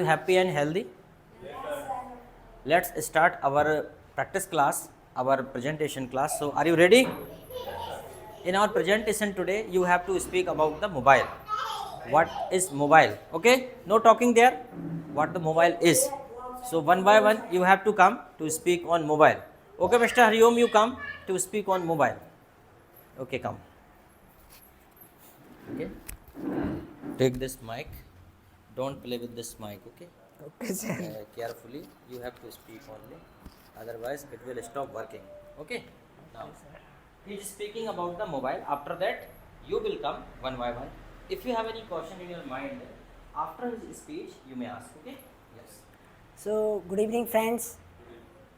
Happy and healthy? Let's start our practice class, our presentation class. So, are you ready? In our presentation today, you have to speak about the mobile. What is mobile? Okay, no talking there. What the mobile is. So, one by one, you have to come to speak on mobile. Okay, Mr. Hariom, you come to speak on mobile. Okay, come. Okay, take this mic. Don't play with this mic, okay? Okay, sir. Carefully, you have to speak only. Otherwise, it will stop working. Okay? Now, he is speaking about the mobile. After that, you will come one by one. If you have any question in your mind, after his speech, you may ask. Okay? Yes. So, good evening, friends.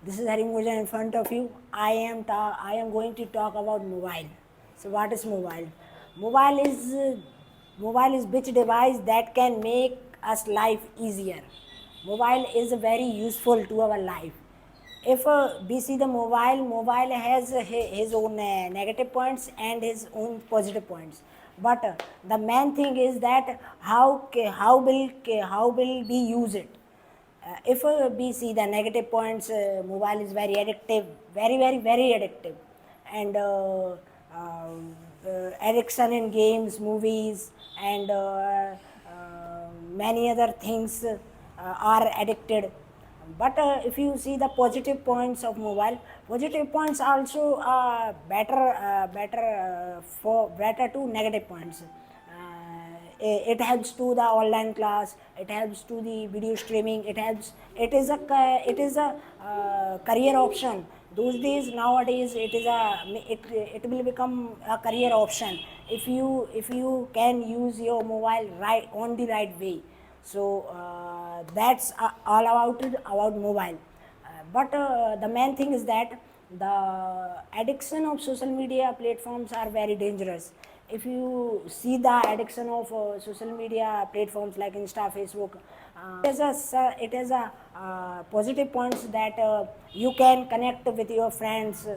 This is Hari Mujan in front of you. I am going to talk about mobile. So, what is mobile? Mobile is mobile is which device that can make us life easier. Mobile is very useful to our life. If we see the mobile has his own negative points and his own positive points. But the main thing is that how will we use it? If we see the negative points, mobile is very addictive, very addictive, and addiction in games, movies, and many other things are addicted. But if you see the positive points of mobile, positive points also better to negative points. It helps to the online class, it helps to the video streaming, it is a career option. Those days, nowadays, it will become a career option if you can use your mobile right on the right way. So that's all about mobile. But the main thing is that the addiction of social media platforms are very dangerous. If you see the addiction of social media platforms like Insta, Facebook, it has a positive points that you can connect with your friends,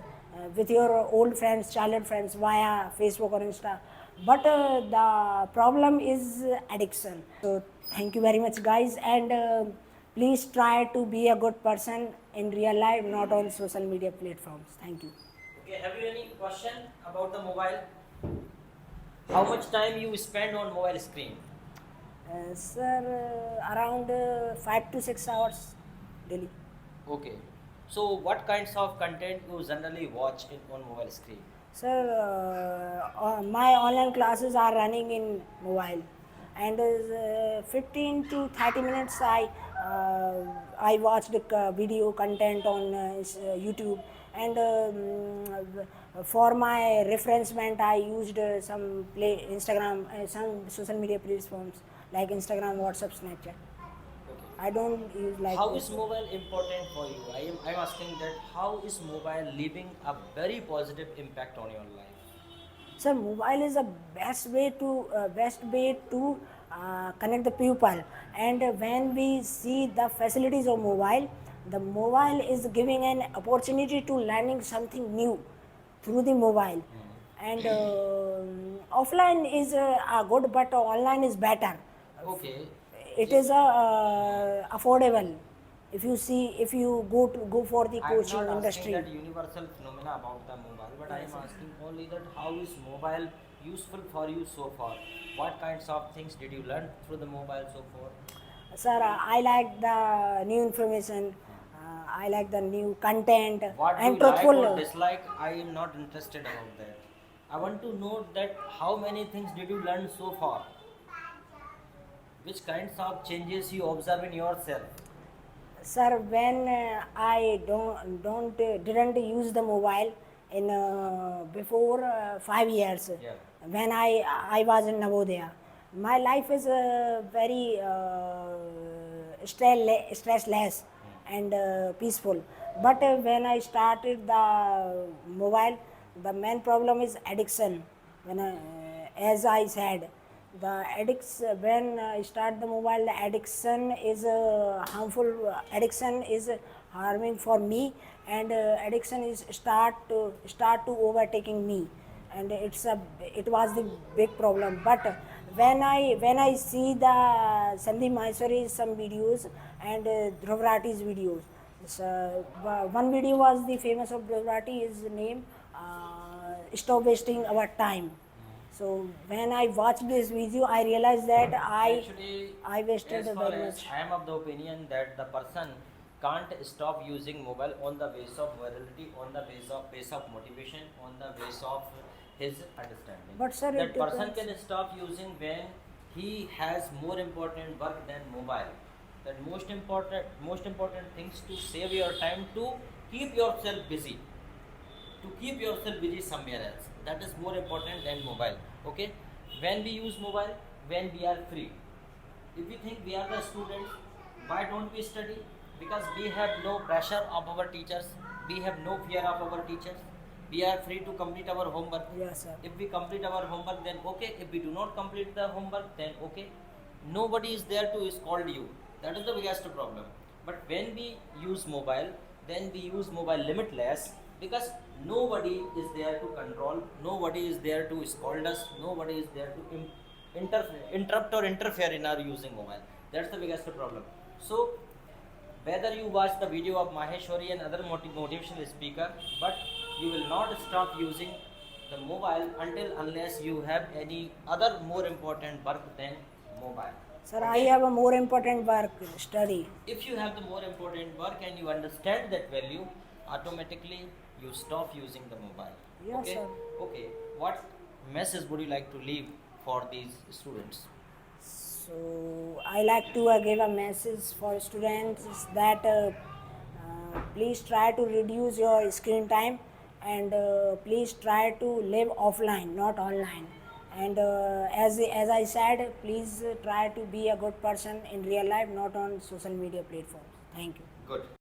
with your old friends, childhood friends via Facebook or Insta. But the problem is addiction. So thank you very much, guys, and please try to be a good person in real life, not on social media platforms. Thank you. Okay, have you any question about the mobile? How much time you spend on mobile screen? Sir, around 5 to 6 hours daily. Okay. So, what kinds of content you generally watch on mobile screen? Sir, my online classes are running in mobile, and 15 to 30 minutes I watched video content on YouTube, and for my referencement I used some some social media platforms like Instagram, WhatsApp, Snapchat. I don't use like How is mobile important for you? I'm asking that how is mobile leaving a very positive impact on your life? So mobile is the best way to connect the people. And when we see the facilities of mobile, the mobile is giving an opportunity to learning something new through the mobile. And offline is good, but online is better. Okay. It is affordable. If you go for the I'm coaching not asking industry. that universal phenomena about the mobile, but I'm asking only that how is mobile useful for you so far? What kinds of things did you learn through the mobile so far? Sir, I like the new information. I like the new content. What I do am you like or truthful. dislike? I am not interested about that. I want to know that how many things did you learn so far? Which kinds of changes you observe in yourself? Sir, when I didn't use the mobile in before 5 years, Yeah. when I was in Navodaya, my life is very stressless and peaceful. But when I started the mobile, the main problem is addiction. As I said, the addicts when start the mobile, the addiction is harmful. Addiction is harming for me, and addiction is start to overtaking me, and it was the big problem. But when I see the Sandeep Maheshwari's some videos and Dhruv Rathi's videos. So, one video was the famous of Dhruv Rathi, his name, Stop Wasting Our Time. So when I watched this video, I realized that Actually, I wasted as far very as much. I am of the opinion that the person can't stop using mobile on the base of virality, on the base of motivation, on the base of his understanding. But sir, that it person depends. can stop using when he has more important work than mobile. That most important things to save your time, to keep yourself busy, somewhere else. That is more important than mobile. Okay, when we use mobile, when we are free. If we think we are the students, why don't we study? Because we have no pressure of our teachers, we have no fear of our teachers, we are free to complete our homework. Yes, sir. If we complete our homework, then okay. If we do not complete the homework, then okay. Nobody is there to scold you. That is the biggest problem. But when we use mobile, then we use mobile limitless, because nobody is there to control, nobody is there to scold us, nobody is there to interrupt or interfere in our using mobile. That's the biggest problem. So whether you watch the video of Maheshwari and other motivational speaker, but you will not stop using the mobile unless you have any other more important work than mobile. Sir, I have a more important work, study. If you have the more important work and you understand that value, automatically you stop using the mobile. Yes, okay? sir. Okay. What message would you like to leave for these students? So I like to give a message for students that please try to reduce your screen time, and please try to live offline, not online. And as I said, please try to be a good person in real life, not on social media platforms. Thank you. Good.